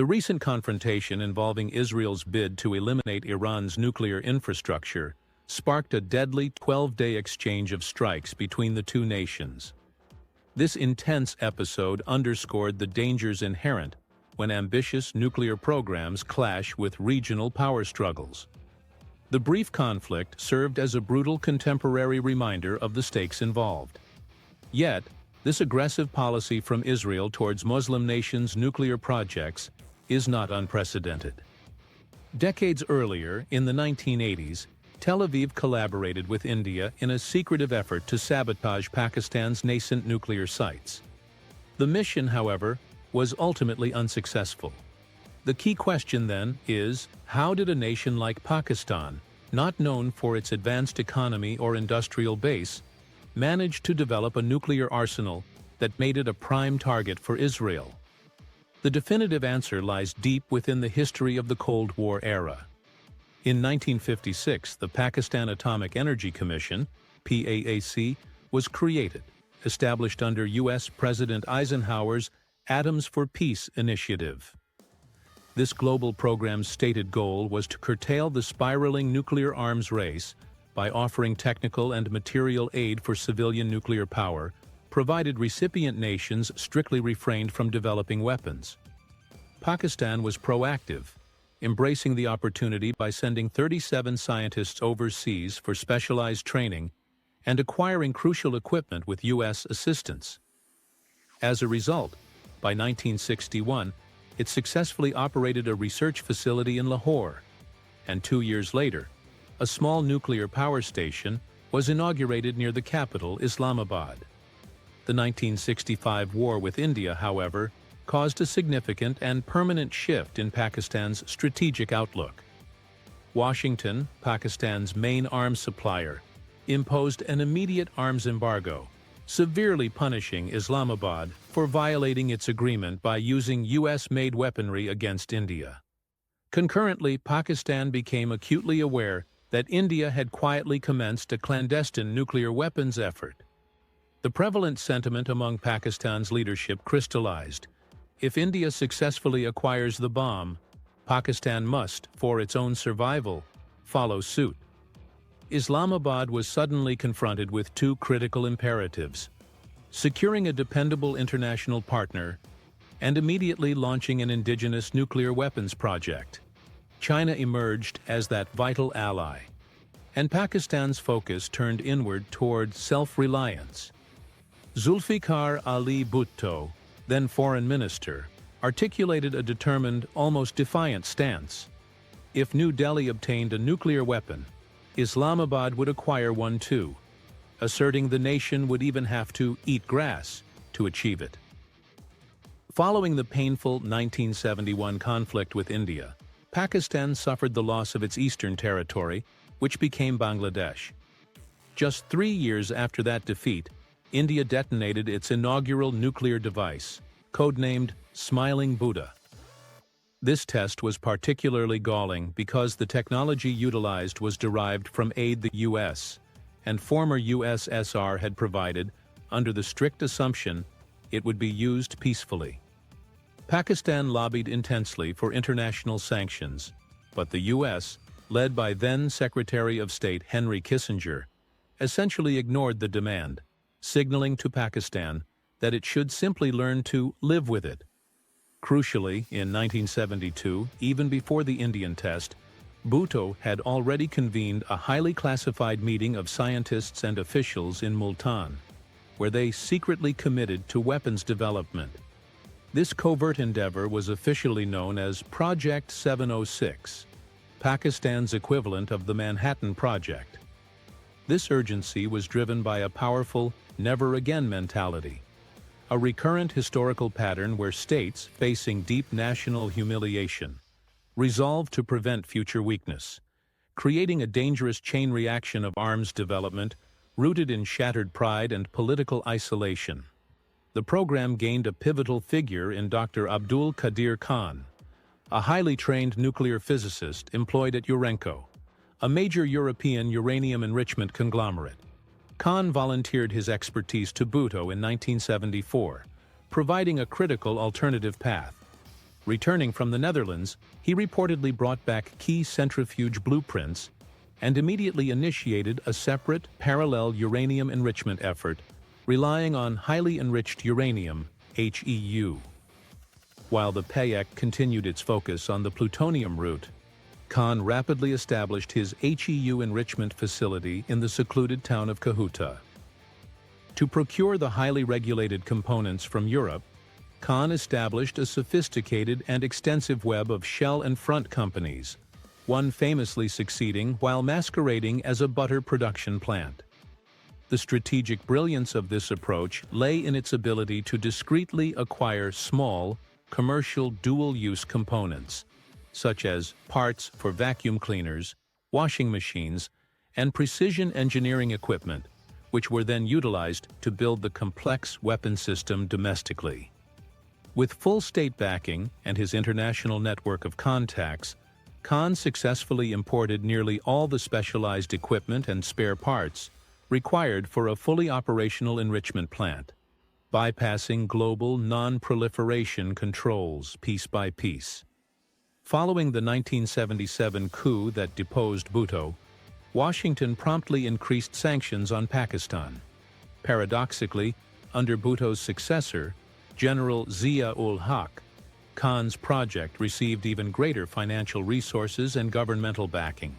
The recent confrontation involving Israel's bid to eliminate Iran's nuclear infrastructure sparked a deadly 12-day exchange of strikes between the two nations. This intense episode underscored the dangers inherent when ambitious nuclear programs clash with regional power struggles. The brief conflict served as a brutal contemporary reminder of the stakes involved. Yet, this aggressive policy from Israel towards Muslim nations' nuclear projects is not unprecedented. Decades earlier, in the 1980s, Tel Aviv collaborated with India in a secretive effort to sabotage Pakistan's nascent nuclear sites. The mission, however, was ultimately unsuccessful. The key question then is, how did a nation like Pakistan, not known for its advanced economy or industrial base, manage to develop a nuclear arsenal that made it a prime target for Israel? The definitive answer lies deep within the history of the Cold War era. In 1956, the Pakistan Atomic Energy Commission, PAAC, was created, established under U.S. President Eisenhower's Atoms for Peace initiative. This global program's stated goal was to curtail the spiraling nuclear arms race by offering technical and material aid for civilian nuclear power, provided recipient nations strictly refrained from developing weapons. Pakistan was proactive, embracing the opportunity by sending 37 scientists overseas for specialized training and acquiring crucial equipment with U.S. assistance. As a result, by 1961, it successfully operated a research facility in Lahore, and 2 years later, a small nuclear power station was inaugurated near the capital, Islamabad. The 1965 war with India, however, caused a significant and permanent shift in Pakistan's strategic outlook. Washington, Pakistan's main arms supplier, imposed an immediate arms embargo, severely punishing Islamabad for violating its agreement by using U.S.-made weaponry against India. Concurrently, Pakistan became acutely aware that India had quietly commenced a clandestine nuclear weapons effort. The prevalent sentiment among Pakistan's leadership crystallized: if India successfully acquires the bomb, Pakistan must, for its own survival, follow suit. Islamabad was suddenly confronted with two critical imperatives: securing a dependable international partner and immediately launching an indigenous nuclear weapons project. China emerged as that vital ally, and Pakistan's focus turned inward toward self-reliance. Zulfiqar Ali Bhutto, then foreign minister, articulated a determined, almost defiant stance. If New Delhi obtained a nuclear weapon, Islamabad would acquire one too, asserting the nation would even have to eat grass to achieve it. Following the painful 1971 conflict with India, Pakistan suffered the loss of its eastern territory, which became Bangladesh. Just 3 years after that defeat, India detonated its inaugural nuclear device, codenamed Smiling Buddha. This test was particularly galling because the technology utilized was derived from aid the U.S. and former USSR had provided under the strict assumption it would be used peacefully. Pakistan lobbied intensely for international sanctions, but the U.S., led by then Secretary of State Henry Kissinger, essentially ignored the demand, signaling to Pakistan that it should simply learn to live with it. Crucially, in 1972, even before the Indian test, Bhutto had already convened a highly classified meeting of scientists and officials in Multan, where they secretly committed to weapons development. This covert endeavor was officially known as Project 706, Pakistan's equivalent of the Manhattan Project. This urgency was driven by a powerful never-again mentality, a recurrent historical pattern where states facing deep national humiliation resolved to prevent future weakness, creating a dangerous chain reaction of arms development rooted in shattered pride and political isolation. The program gained a pivotal figure in Dr. Abdul Qadir Khan, a highly trained nuclear physicist employed at Urenco, a major European uranium enrichment conglomerate. Khan volunteered his expertise to Bhutto in 1974, providing a critical alternative path. Returning from the Netherlands, he reportedly brought back key centrifuge blueprints and immediately initiated a separate, parallel uranium enrichment effort, relying on highly enriched uranium, HEU. While the PAEC continued its focus on the plutonium route, Khan rapidly established his HEU enrichment facility in the secluded town of Kahuta. To procure the highly regulated components from Europe, Khan established a sophisticated and extensive web of shell and front companies, one famously succeeding while masquerading as a butter production plant. The strategic brilliance of this approach lay in its ability to discreetly acquire small, commercial dual-use components, such as parts for vacuum cleaners, washing machines, and precision engineering equipment, which were then utilized to build the complex weapon system domestically. With full state backing and his international network of contacts, Khan successfully imported nearly all the specialized equipment and spare parts required for a fully operational enrichment plant, bypassing global non-proliferation controls piece by piece. Following the 1977 coup that deposed Bhutto, Washington promptly increased sanctions on Pakistan. Paradoxically, under Bhutto's successor, General Zia-ul-Haq, Khan's project received even greater financial resources and governmental backing.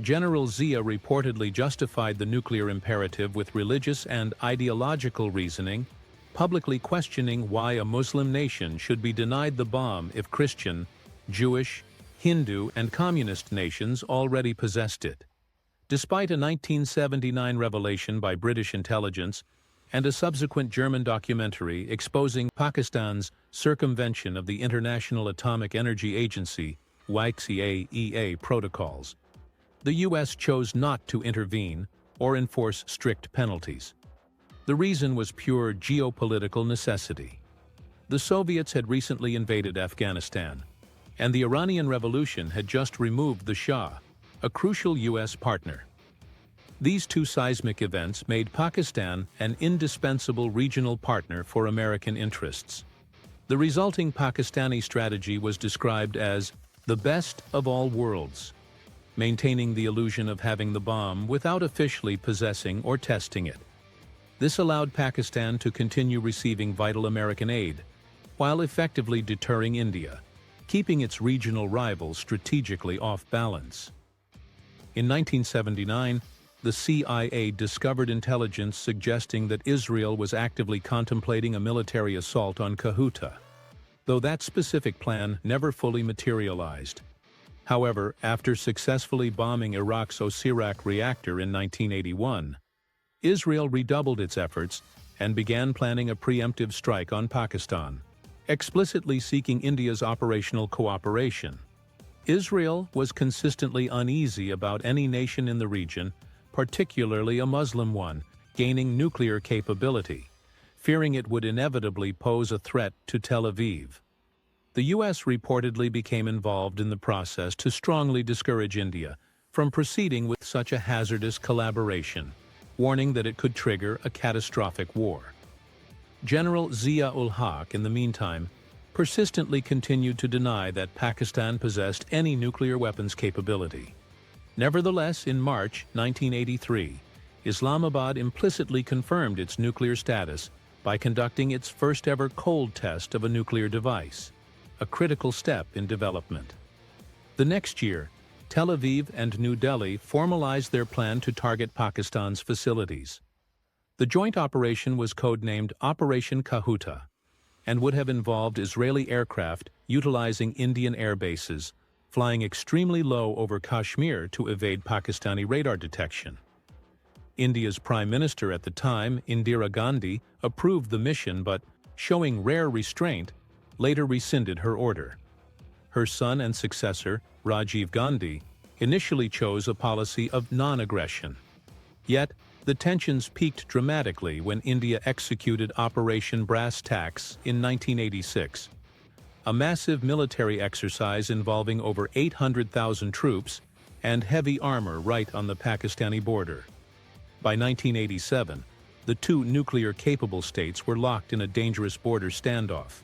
General Zia reportedly justified the nuclear imperative with religious and ideological reasoning, publicly questioning why a Muslim nation should be denied the bomb if Christian, Jewish, Hindu, and communist nations already possessed it. Despite a 1979 revelation by British intelligence and a subsequent German documentary exposing Pakistan's circumvention of the International Atomic Energy Agency (IAEA) protocols, the U.S. chose not to intervene or enforce strict penalties. The reason was pure geopolitical necessity. The Soviets had recently invaded Afghanistan, and the Iranian Revolution had just removed the Shah, a crucial U.S. partner. These two seismic events made Pakistan an indispensable regional partner for American interests. The resulting Pakistani strategy was described as the best of all worlds, maintaining the illusion of having the bomb without officially possessing or testing it. This allowed Pakistan to continue receiving vital American aid, while effectively deterring India, keeping its regional rivals strategically off balance. In 1979, the CIA discovered intelligence suggesting that Israel was actively contemplating a military assault on Kahuta, though that specific plan never fully materialized. However, after successfully bombing Iraq's Osirak reactor in 1981, Israel redoubled its efforts and began planning a preemptive strike on Pakistan, explicitly seeking India's operational cooperation. Israel was consistently uneasy about any nation in the region, particularly a Muslim one, gaining nuclear capability, fearing it would inevitably pose a threat to Tel Aviv. The U.S. reportedly became involved in the process to strongly discourage India from proceeding with such a hazardous collaboration, warning that it could trigger a catastrophic war. General Zia-ul-Haq, in the meantime, persistently continued to deny that Pakistan possessed any nuclear weapons capability. Nevertheless, in March 1983, Islamabad implicitly confirmed its nuclear status by conducting its first-ever cold test of a nuclear device, a critical step in development. The next year, Tel Aviv and New Delhi formalized their plan to target Pakistan's facilities. The joint operation was codenamed Operation Kahuta and would have involved Israeli aircraft utilizing Indian air bases, flying extremely low over Kashmir to evade Pakistani radar detection. India's Prime Minister at the time, Indira Gandhi, approved the mission but, showing rare restraint, later rescinded her order. Her son and successor, Rajiv Gandhi, initially chose a policy of non-aggression. Yet, the tensions peaked dramatically when India executed Operation Brass Tacks in 1986, a massive military exercise involving over 800,000 troops and heavy armor right on the Pakistani border. By 1987, the two nuclear-capable states were locked in a dangerous border standoff.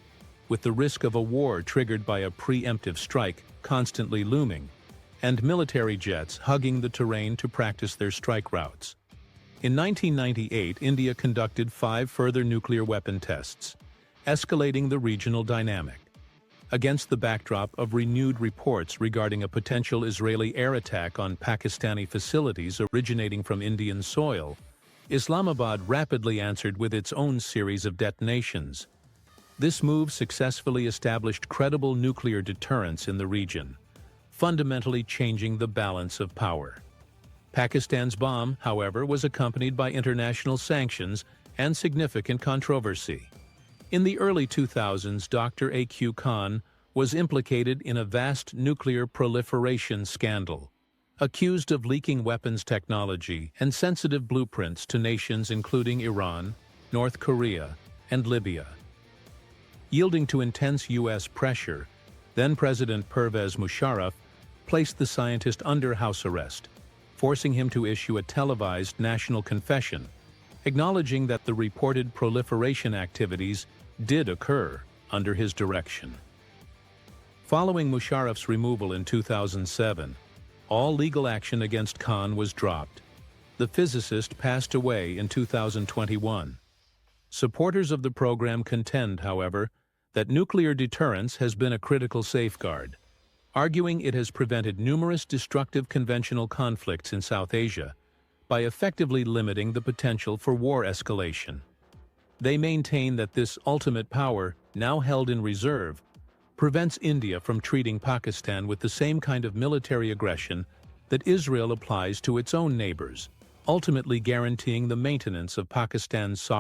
with the risk of a war triggered by a preemptive strike constantly looming, and military jets hugging the terrain to practice their strike routes. In 1998, India conducted 5 further nuclear weapon tests, escalating the regional dynamic. Against the backdrop of renewed reports regarding a potential Israeli air attack on Pakistani facilities originating from Indian soil, Islamabad rapidly answered with its own series of detonations. This move successfully established credible nuclear deterrence in the region, fundamentally changing the balance of power. Pakistan's bomb, however, was accompanied by international sanctions and significant controversy. In the early 2000s, Dr. A.Q. Khan was implicated in a vast nuclear proliferation scandal, accused of leaking weapons technology and sensitive blueprints to nations including Iran, North Korea, and Libya. Yielding to intense U.S. pressure, then-President Pervez Musharraf placed the scientist under house arrest, forcing him to issue a televised national confession, acknowledging that the reported proliferation activities did occur under his direction. Following Musharraf's removal in 2007, all legal action against Khan was dropped. The physicist passed away in 2021. Supporters of the program contend, however, that nuclear deterrence has been a critical safeguard, arguing it has prevented numerous destructive conventional conflicts in South Asia by effectively limiting the potential for war escalation. They maintain that this ultimate power, now held in reserve, prevents India from treating Pakistan with the same kind of military aggression that Israel applies to its own neighbors, ultimately guaranteeing the maintenance of Pakistan's sovereignty.